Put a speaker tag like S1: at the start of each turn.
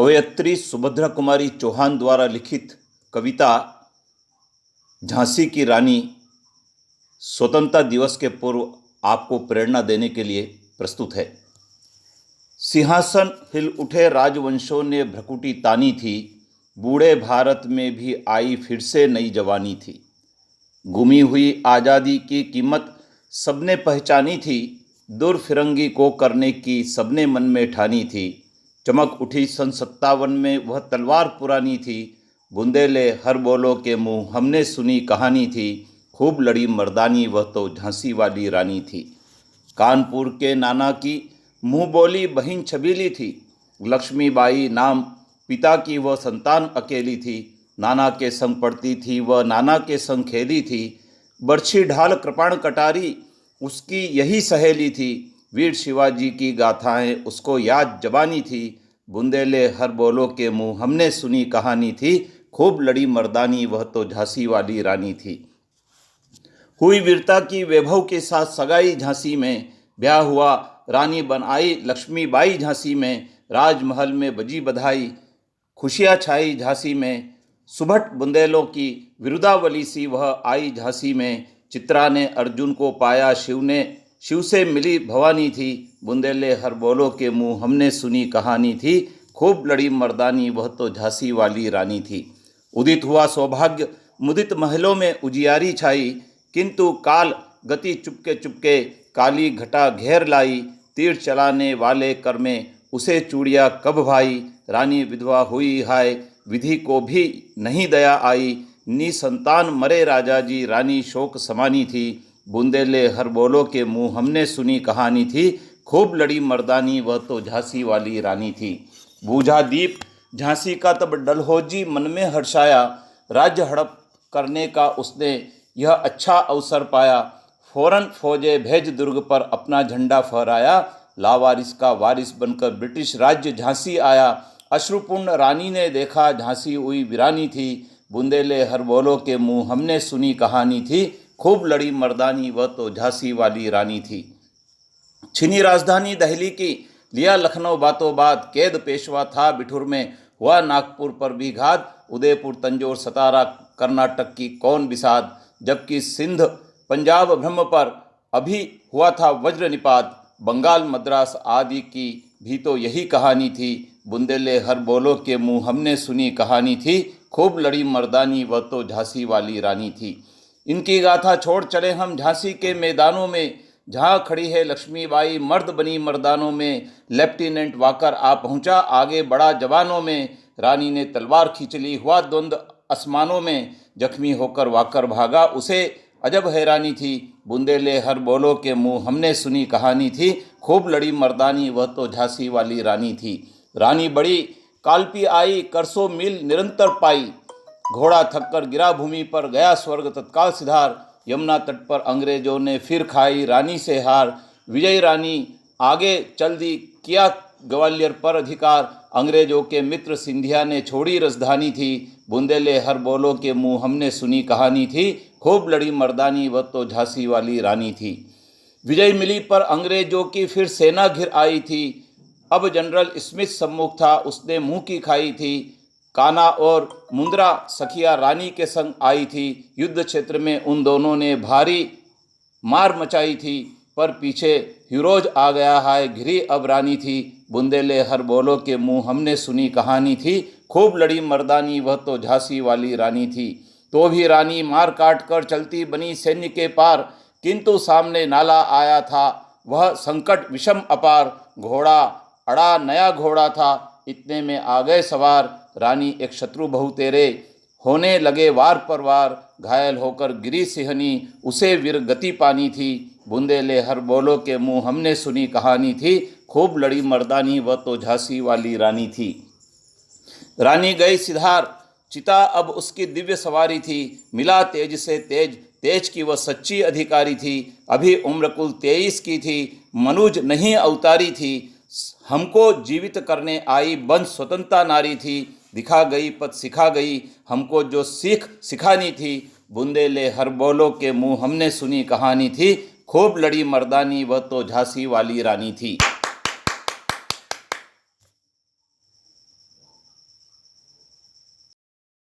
S1: कवयित्री सुभद्रा कुमारी चौहान द्वारा लिखित कविता झांसी की रानी स्वतंत्रता दिवस के पूर्व आपको प्रेरणा देने के लिए प्रस्तुत है। सिंहासन हिल उठे राजवंशों ने भ्रकुटी तानी थी, बूढ़े भारत में भी आई फिर से नई जवानी थी। गुमी हुई आज़ादी की कीमत सबने पहचानी थी, दूर फिरंगी को करने की सबने मन में ठानी थी। चमक उठी सन 57 में वह तलवार पुरानी थी, बुंदेले हर बोलो के मुँह हमने सुनी कहानी थी। खूब लड़ी मर्दानी वह तो झांसी वाली रानी थी। कानपुर के नाना की मुँह बोली बहिन छबीली थी, लक्ष्मीबाई नाम पिता की वह संतान अकेली थी। नाना के संग पढ़ती थी वह, नाना के संग खेली थी। बरछी ढाल कृपाण कटारी उसकी यही सहेली थी। वीर शिवाजी की गाथाएं उसको याद जबानी थी। बुंदेले हर बोलो के मुँह हमने सुनी कहानी थी। खूब लड़ी मर्दानी वह तो झांसी वाली रानी थी। हुई वीरता की वैभव के साथ सगाई झांसी में, ब्याह हुआ रानी बन आई लक्ष्मीबाई झांसी में। राजमहल में बजी बधाई खुशियाँ छाई झांसी में, सुभट बुंदेलों की विरुदावली सी वह आई झांसी में। चित्रा ने अर्जुन को पाया, शिव से मिली भवानी थी। बुंदेले हर बोलो के मुँह हमने सुनी कहानी थी। खूब लड़ी मर्दानी वह तो झांसी वाली रानी थी। उदित हुआ सौभाग्य मुदित महलों में उजियारी छाई, किंतु काल गति चुपके चुपके काली घटा घेर लाई। तीर चलाने वाले कर में उसे चूड़िया कब भाई, रानी विधवा हुई हाय विधि को भी नहीं दया आई। निसंतान मरे राजा जी रानी शोक समानी थी। बुंदेले हर बोलो के मुँह हमने सुनी कहानी थी। खूब लड़ी मर्दानी वह तो झांसी वाली रानी थी। बूझा दीप झांसी का तब डलहौजी मन में हर्षाया, राज्य हड़प करने का उसने यह अच्छा अवसर पाया। फौरन फौजे भेज दुर्ग पर अपना झंडा फहराया, लावारिस का वारिस बनकर ब्रिटिश राज्य झांसी आया। अश्रुपूर्ण रानी ने देखा झांसी हुई वीरानी थी। बुंदेले हर बोलो के मुँह हमने सुनी कहानी थी। खूब लड़ी मर्दानी वह तो झांसी वाली रानी थी। छिनी राजधानी दिल्ली की, लिया लखनऊ बातों बात, कैद पेशवा था बिठुर में, हुआ नागपुर पर भी घात। उदयपुर तंजौर सतारा कर्नाटक की कौन बिसात, जबकि सिंध पंजाब ब्रह्म पर अभी हुआ था वज्र निपात। बंगाल मद्रास आदि की भी तो यही कहानी थी। बुंदेले हर बोलो के मुँह हमने सुनी कहानी थी। खूब लड़ी मर्दानी वह तो झांसी वाली रानी थी। इनकी गाथा छोड़ चले हम झांसी के मैदानों में, जहाँ खड़ी है लक्ष्मीबाई मर्द बनी मर्दानों में। लेफ्टिनेंट वाकर आ पहुँचा आगे बढ़ा जवानों में, रानी ने तलवार खींच ली हुआ द्वंद्व आसमानों में। जख्मी होकर वाकर भागा उसे अजब हैरानी थी। बुंदेले हर बोलो के मुँह हमने सुनी कहानी थी। खूब लड़ी मर्दानी वह तो झांसी वाली रानी थी। रानी बड़ी कालपी आई करसों मील निरंतर पाई, घोड़ा थककर गिरा भूमि पर गया स्वर्ग तत्काल सिधार। यमुना तट पर अंग्रेजों ने फिर खाई रानी से हार, विजयी रानी आगे चल दी किया ग्वालियर पर अधिकार। अंग्रेजों के मित्र सिंधिया ने छोड़ी राजधानी थी। बुंदेले हर बोलो के मुँह हमने सुनी कहानी थी। खूब लड़ी मर्दानी वह तो झांसी वाली रानी थी। विजय मिली पर अंग्रेजों की फिर सेना घिर आई थी। अब जनरल स्मिथ सम्मुख था, उसने मुँह की खाई थी। काना और मुंद्रा सखिया रानी के संग आई थी। युद्ध क्षेत्र में उन दोनों ने भारी मार मचाई थी, पर पीछे हिरोज आ गया है घिरी अब रानी थी। बुंदेले हर बोलो के मुँह हमने सुनी कहानी थी। खूब लड़ी मर्दानी वह तो झांसी वाली रानी थी। तो भी रानी मार काट कर चलती बनी सैन्य के पार, किंतु सामने नाला आया था वह संकट विषम अपार। घोड़ा अड़ा नया घोड़ा था, इतने में आ गए सवार। रानी एक शत्रु बहु तेरे, होने लगे वार पर वार। घायल होकर गिरी सिंहनी, उसे वीर गति पानी थी। बुंदेले हर बोलो के मुँह हमने सुनी कहानी थी। खूब लड़ी मर्दानी वह तो झांसी वाली रानी थी। रानी गई सिधार, चिता अब उसकी दिव्य सवारी थी। मिला तेज से तेज, तेज की वह सच्ची अधिकारी थी। अभी उम्र कुल 23 की थी, मनुज नहीं अवतारी थी। हमको जीवित करने आई बन स्वतंत्रता नारी थी। दिखा गई पद सिखा गई, हमको जो सीख सिखानी थी। बुंदेले हर बोलो के मुँह हमने सुनी कहानी थी। खूब लड़ी मर्दानी वह तो झांसी वाली रानी थी।